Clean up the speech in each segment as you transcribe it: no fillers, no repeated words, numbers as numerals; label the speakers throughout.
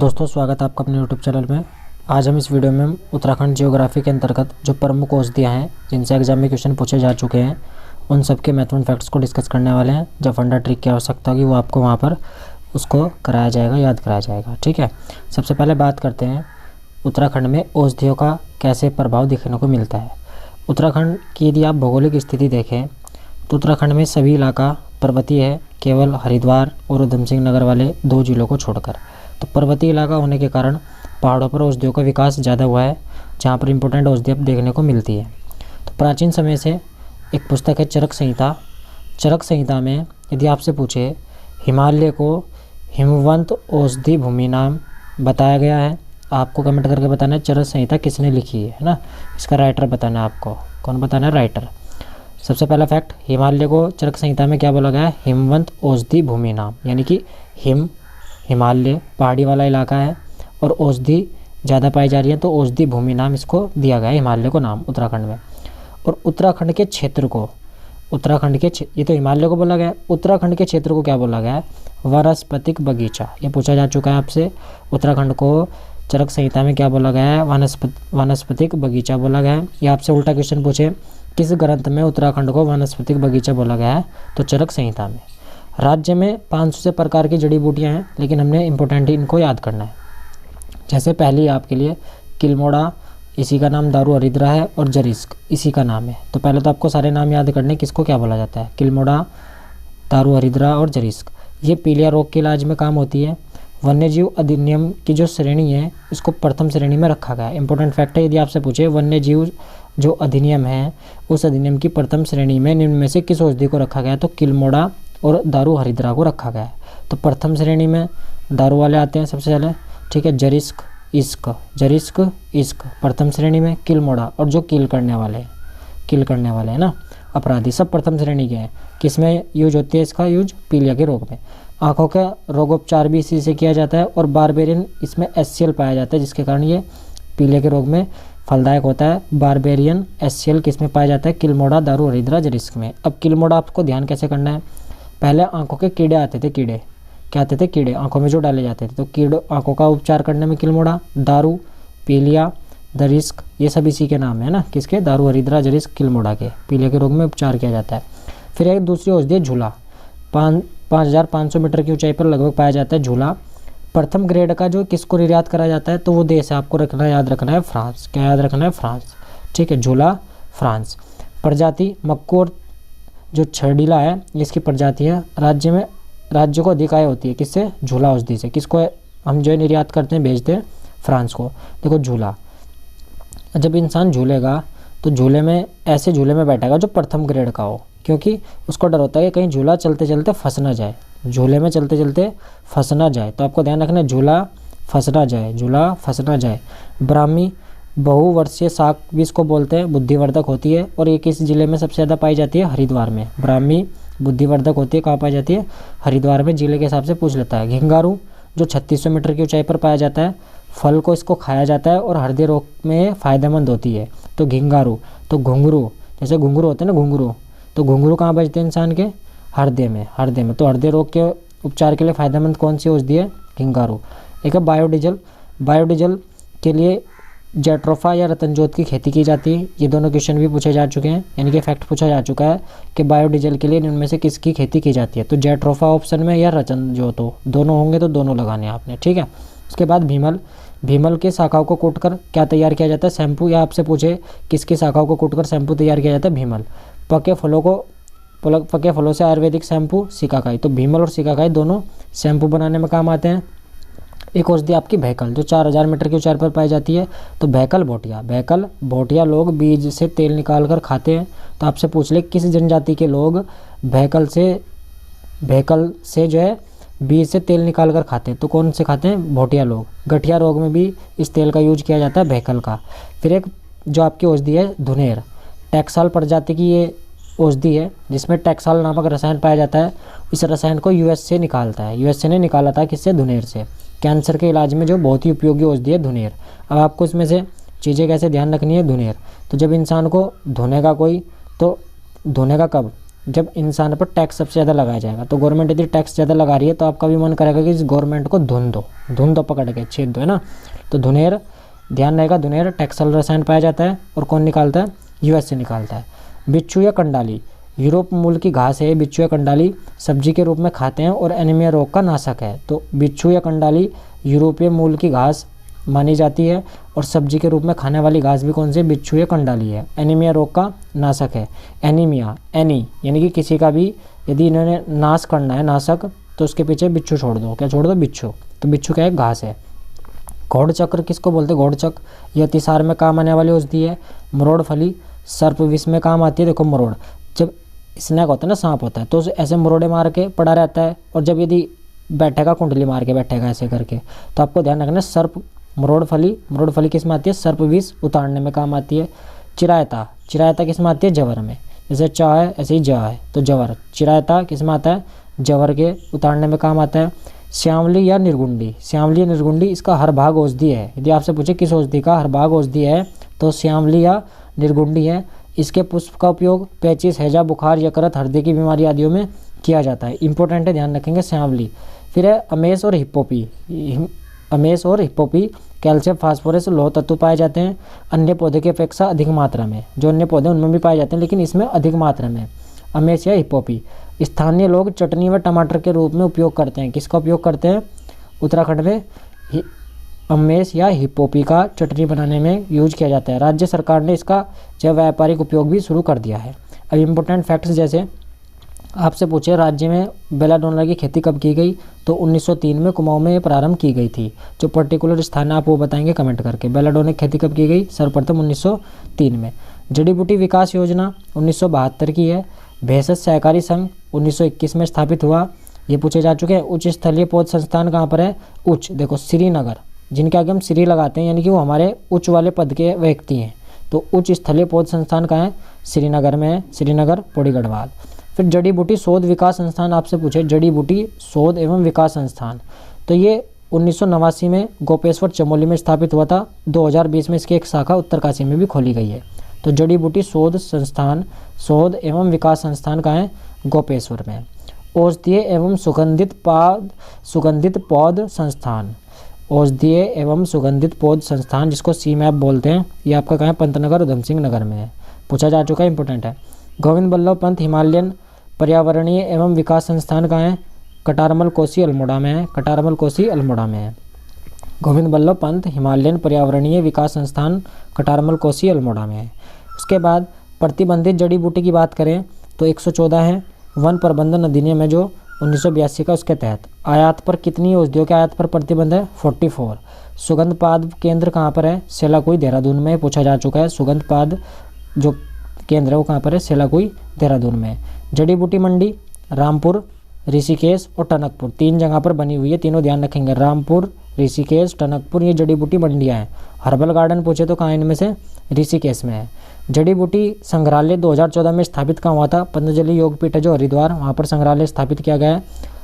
Speaker 1: दोस्तों, स्वागत है आपका अपने यूट्यूब चैनल में। आज हम इस वीडियो में उत्तराखंड जियोग्राफी के अंतर्गत जो प्रमुख औषधियाँ हैं जिनसे एग्जाम में क्वेश्चन पूछे जा चुके हैं उन सब के महत्वपूर्ण फैक्ट्स को डिस्कस करने वाले हैं। जब फंडा ट्रिक की आवश्यकता होगी वो आपको वहाँ पर उसको कराया जाएगा, याद कराया जाएगा। ठीक है, सबसे पहले बात करते हैं उत्तराखंड में औषधियों का कैसे प्रभाव देखने को मिलता है। उत्तराखंड की यदि आप भौगोलिक स्थिति देखें तो उत्तराखंड में सभी इलाका पर्वतीय है, केवल हरिद्वार और उधम सिंह नगर वाले 2 जिलों को छोड़कर। तो पर्वतीय इलाका होने के कारण पहाड़ों पर औषधियों का विकास ज़्यादा हुआ है, जहाँ पर इम्पोर्टेंट औषधियाँ देखने को मिलती है। तो प्राचीन समय से एक पुस्तक है चरक संहिता। चरक संहिता में यदि आपसे पूछे हिमालय को हिमवंत औषधि भूमि नाम बताया गया है, आपको कमेंट करके बताना है चरक संहिता किसने लिखी है ना। इसका राइटर बताना है आपको, कौन बताना है, राइटर। सबसे पहला फैक्ट, हिमालय को चरक संहिता में क्या बोला गया है, हिमवंत औषधि भूमि नाम, यानी कि हिमालय पहाड़ी वाला इलाका है और औषधि ज़्यादा पाई जा रही है, तो औषधि भूमि नाम इसको दिया गया है हिमालय को नाम उत्तराखंड में। और उत्तराखंड के क्षेत्र को, उत्तराखंड के ये तो हिमालय को बोला गया है, उत्तराखंड के क्षेत्र को क्या बोला गया है, वानस्पतिक बगीचा। ये पूछा जा चुका है आपसे। उत्तराखंड को चरक संहिता में क्या बोला गया है, वानस्पतिक बगीचा बोला गया है। ये आपसे उल्टा क्वेश्चन पूछे किस ग्रंथ में उत्तराखंड को वानस्पतिक बगीचा बोला गया है, तो चरक संहिता में। राज्य में 500 से प्रकार की जड़ी बूटियाँ हैं, लेकिन हमने इम्पोर्टेंट इनको याद करना है। जैसे पहली आपके लिए किलमोड़ा, इसी का नाम दारू हरिद्रा है, और जरिस्क इसी का नाम है। तो पहले तो आपको सारे नाम याद करने किसको क्या बोला जाता है, किलमोड़ा, दारू हरिद्रा और जरिस्क। ये पीलिया रोग के इलाज में काम होती है। वन्यजीव अधिनियम की जो श्रेणी है इसको प्रथम श्रेणी में रखा गया है। इंपॉर्टेंट फैक्ट है, यदि आपसे पूछे वन्यजीव जो अधिनियम है उस अधिनियम की प्रथम श्रेणी में निम्न में से किस औषधि को रखा गया है, तो किलमोड़ा और दारू हरिद्रा को रखा गया है। तो प्रथम श्रेणी में दारू वाले आते हैं सबसे पहले, ठीक है, जरिस्क इश्क प्रथम श्रेणी में, किलमोड़ा और जो किल करने वाले हैं ना, अपराधी, सब प्रथम श्रेणी के हैं। किस में यूज होती है इसका यूज, पीलिया के रोग में। आँखों का रोगोपचार भी इसी से किया जाता है और बारबेरियन इसमें HCl पाया जाता है, जिसके कारण ये पीलिया के रोग में फलदायक होता है। बारबेरियन HCl किस में पाया जाता है, किलमोड़ा, दारू हरिद्रा, जरिस्क में। अब किलमोड़ा आपको ध्यान कैसे करना है, पहले आँखों के कीड़े आते थे, कीड़े आंखों में जो डाले जाते थे, तो कीड़े आंखों का उपचार करने में किलमोड़ा, दारू, पीलिया, जरिस्क, ये सब इसी के नाम है ना, किसके, दारू हरिद्रा, जरिस्क, किलमोड़ा के पीलिया के रोग में उपचार किया जाता है। फिर एक दूसरी औषधि है झूला। 5500 मीटर की ऊंचाई पर लगभग पाया जाता है झूला। प्रथम ग्रेड का जो किसको निर्यात करा जाता है, तो वो देश है, आपको याद रखना है फ्रांस। क्या याद रखना है, फ्रांस। ठीक है, झूला फ्रांस। प्रजाति मक्कोर जो छड़ीला है इसकी प्रजाति है। राज्य को अधिक आय होती है किससे, झूला औषधि से। किसको हम जो निर्यात करते हैं, भेजते हैं, फ्रांस को। देखो झूला, जब इंसान झूलेगा तो ऐसे झूले में बैठेगा जो प्रथम ग्रेड का हो, क्योंकि उसको डर होता है कि कहीं झूला चलते चलते फंस ना जाए, झूले में चलते चलते फंस ना जाए। तो आपको ध्यान रखना है, झूला फंस ना जाए। ब्राह्मी बहुवर्षीय शाक भी इसको बोलते हैं, बुद्धिवर्धक होती है। और ये किस जिले में सबसे ज़्यादा पाई जाती है, हरिद्वार में। ब्राह्मी बुद्धिवर्धक होती है, कहाँ पाई जाती है, हरिद्वार में। जिले के हिसाब से पूछ लेता है। घिंगारू जो 3600 मीटर की ऊंचाई पर पाया जाता है, फल को इसको खाया जाता है और हृदय रोग में फ़ायदेमंद होती है, तो घिंगारू। तो घुंघरू, जैसे घुंघरू होते हैं ना, घुंघरू, तो घुंघरू कहाँ बजते हैं इंसान के, हृदय में। तो हृदय रोग के उपचार के लिए फ़ायदेमंद कौन सी औषधि है, घिंगारू। एक है बायोडीजल के लिए जेट्रोफा या रतनजोत की खेती की जाती है। ये दोनों क्वेश्चन भी पूछे जा चुके हैं, यानी कि फैक्ट पूछा जा चुका है कि बायोडीजल के लिए इनमें से किसकी खेती की जाती है, तो जेट्रोफा ऑप्शन में या रतनजोत हो, दोनों होंगे तो दोनों लगाने आपने। ठीक है, उसके बाद भीमल के शाखाओं को कूटकर क्या तैयार किया जाता है, शैम्पू। या आपसे पूछे किसकी शाखाओं को कूटकर शैम्पू तैयार किया जाता है, भीमल। पके फलों से आयुर्वेदिक शैम्पू, सिकाकाई। तो भीमल और सिकाकाई दोनों शैम्पू बनाने में काम आते हैं। एक औषधि आपकी भैकल जो 4000 मीटर की ऊंचाई पर पाई जाती है, तो भैकल भोटिया लोग बीज से तेल निकाल कर खाते हैं। तो आपसे पूछ ले किस जनजाति के लोग भैकल से जो है बीज से तेल निकाल कर खाते हैं, तो कौन से खाते हैं, भोटिया लोग। गठिया रोग में भी इस तेल का यूज किया जाता है, भैकल का। फिर एक जो आपकी औषधि है धुनेर, टैक्साल प्रजाति की ये औषधि है जिसमें टैक्साल नामक रसायन पाया जाता है। इस रसायन को यूएसए ने निकाला था, किससे, धुनेर से। कैंसर के इलाज में जो बहुत ही उपयोगी औषधि है धुनेर। अब आपको इसमें से चीज़ें कैसे ध्यान रखनी है, धुनेर। तो जब इंसान को धुनेगा कोई, तो धुनेगा कब, जब इंसान पर टैक्स सबसे ज़्यादा लगाया जाएगा। तो गवर्नमेंट यदि टैक्स ज़्यादा लगा रही है तो आपका भी मन करेगा कि इस गवर्नमेंट को धुन दो पकड़ के छेद दो, है ना। तो धुनेर, ध्यान रहेगा, धुनेर टैक्सल रसायन पाया जाता है और कौन निकालता है, यूएस से निकालता है। बिच्छू या कंडाली, यूरोप मूल की घास है। बिच्छू या कंडाली सब्जी के रूप में खाते हैं और एनीमिया रोग का नाशक है। तो बिच्छू या कंडाली यूरोपीय मूल की घास मानी जाती है और सब्जी के रूप में खाने वाली घास भी कौन सी, बिच्छू या कंडाली है। एनीमिया रोग का नाशक है। एनीमिया, एनी यानी कि किसी का भी यदि इन्होंने नाश करना है, नाशक, तो उसके पीछे बिच्छू छोड़ दो। क्या छोड़ दो, बिच्छू। तो बिच्छू क्या है, घास है। घोड़ चक्र किसको बोलते हैं, घोड़ चक्र, यह अतिसार में काम आने वाली औषधि है। मरोड़ फली सर्प विष में काम आती है। देखो मरोड़, जब स्नेक होता है ना, सांप होता है, तो ऐसे मरोड़े मार के पड़ा रहता है, और जब यदि बैठेगा, कुंडली मार के बैठेगा ऐसे करके, तो आपको ध्यान रखना सर्प, मरोड़ फली किस में आती है, सर्प विष उतारने में काम आती है। चिरायता, चिरायता किस में आती है, जवर में। जैसे चा है ऐसे ही जा है, तो जवर, चिरायता किस में आता है, जवर के उतारने में काम आता है। श्यामली या निर्गुंडी, श्यामली या निर्गुंडी, इसका हर भाग औषधि है। यदि आपसे पूछे किस औषधि का हर भाग औषधि है, तो श्यामली या निर्गुंडी है। इसके पुष्प का उपयोग पेचिश, हैजा, बुखार, यकृत, हृदय की बीमारी आदियों में किया जाता है। इंपॉर्टेंट है, ध्यान रखेंगे श्यामली। फिर है अमेस और हिप्पोपी। अमेस और हिप्पोपी कैल्शियम, फास्फोरस, लौह तत्व पाए जाते हैं अन्य पौधे की अपेक्षा अधिक मात्रा में। जो अन्य पौधे उनमें भी पाए जाते हैं, लेकिन इसमें अधिक मात्रा में। अमेस या हिप्पोपी स्थानीय लोग चटनी व टमाटर के रूप में उपयोग करते हैं। किसका उपयोग करते हैं, उत्तराखंड में अमेस या हिप्पोपी का चटनी बनाने में यूज किया जाता है। राज्य सरकार ने इसका जैव व्यापारिक उपयोग भी शुरू कर दिया है। अब इम्पोर्टेंट फैक्ट्स, जैसे आपसे पूछे राज्य में बेलाडोना की खेती कब की गई, तो 1903 में कुमाऊं में प्रारंभ की गई थी। जो पर्टिकुलर स्थान है आप वो बताएंगे कमेंट करके। बेलाडोना की खेती कब की गई, सर्वप्रथम 1903 में। जड़ी बूटी विकास योजना 1972 की है। भेषज सहकारी संघ 1921 में स्थापित हुआ, ये पूछे जा चुके हैं। उच्च स्थलीय पौध संस्थान कहाँ पर है, उच्च, देखो श्रीनगर, जिनके आगे हम श्री लगाते हैं यानी कि वो हमारे उच्च वाले पद के व्यक्ति हैं। तो उच्च स्थलीय पौध संस्थान कहाँ है, श्रीनगर में है, श्रीनगर पौड़ी गढ़वाल। फिर जड़ी बूटी शोध विकास संस्थान आपसे पूछे, जड़ी बूटी शोध एवं विकास संस्थान, तो ये 1989 में गोपेश्वर चमोली में स्थापित हुआ था। 2020 में इसकी एक शाखा उत्तरकाशी में भी खोली गई है। तो जड़ी बूटी शोध संस्थान, शोध एवं विकास संस्थान कहाँ है, गोपेश्वर में। औषधीय एवं सुगंधित पौध संस्थान, औषधीय एवं सुगंधित पौध संस्थान जिसको सीमैप बोलते हैं, ये आपका कहाँ है, पंतनगर उधम सिंह नगर में है, पूछा जा चुका है, इंपॉर्टेंट है। गोविंद बल्लभ पंत हिमालयन पर्यावरणीय एवं विकास संस्थान कहाँ है, कटारमल कोसी अल्मोड़ा में है, कटारमल कोसी अल्मोड़ा में है। गोविंद बल्लभ पंत हिमालयन पर्यावरणीय विकास संस्थान कटारमल कोसी अल्मोड़ा में है। उसके बाद प्रतिबंधित जड़ी बूटी की बात करें तो 114 है। वन प्रबंधन अधिनियम है जो 1982 का, उसके तहत आयात पर कितनी औषधियों के आयात पर प्रतिबंध है, 44। सुगंध पाद केंद्र कहाँ पर है, सेलाकुई देहरादून में, पूछा जा चुका है। सुगंध पाद जो केंद्र है वो कहाँ पर है, सेलाकुई देहरादून में। जड़ी बूटी मंडी रामपुर, ऋषिकेश और टनकपुर, 3 जगह पर बनी हुई है, तीनों ध्यान रखेंगे। रामपुर, ऋषिकेश, टनकपुर, ये जड़ी बूटी मंडियाँ हैं। हर्बल गार्डन पूछे तो कहाँ इनमें से, ऋषिकेश में है। जड़ी बूटी संग्रहालय 2014 में स्थापित कहाँ हुआ था, पतंजलि योगपीठ है जो हरिद्वार, वहाँ पर संग्रहालय स्थापित किया गया है।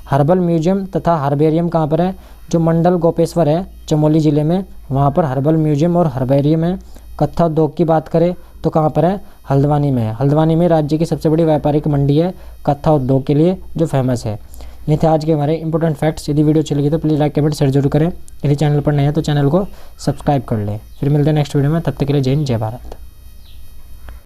Speaker 1: हर्बल म्यूजियम तथा हर्बेरियम कहाँ पर है, जो मंडल गोपेश्वर है चमोली जिले में, वहाँ पर हर्बल म्यूजियम और हर्बेरियम है। कत्था उद्योग की बात करें तो कहाँ पर है, हल्द्वानी में है। हल्द्वानी में राज्य की सबसे बड़ी व्यापारिक मंडी है कत्था उद्योग के लिए जो फेमस है। ये थे आज के हमारे इंपॉर्टेंट फैक्ट्स। यदि वीडियो अच्छी लगी तो प्लीज़ लाइक कमेंट शेयर जरूर करें। यदि चैनल पर नए हैं तो चैनल को सब्सक्राइब कर लें। फिर मिलते हैं नेक्स्ट वीडियो में, तब तक के लिए जय हिंद जय भारत।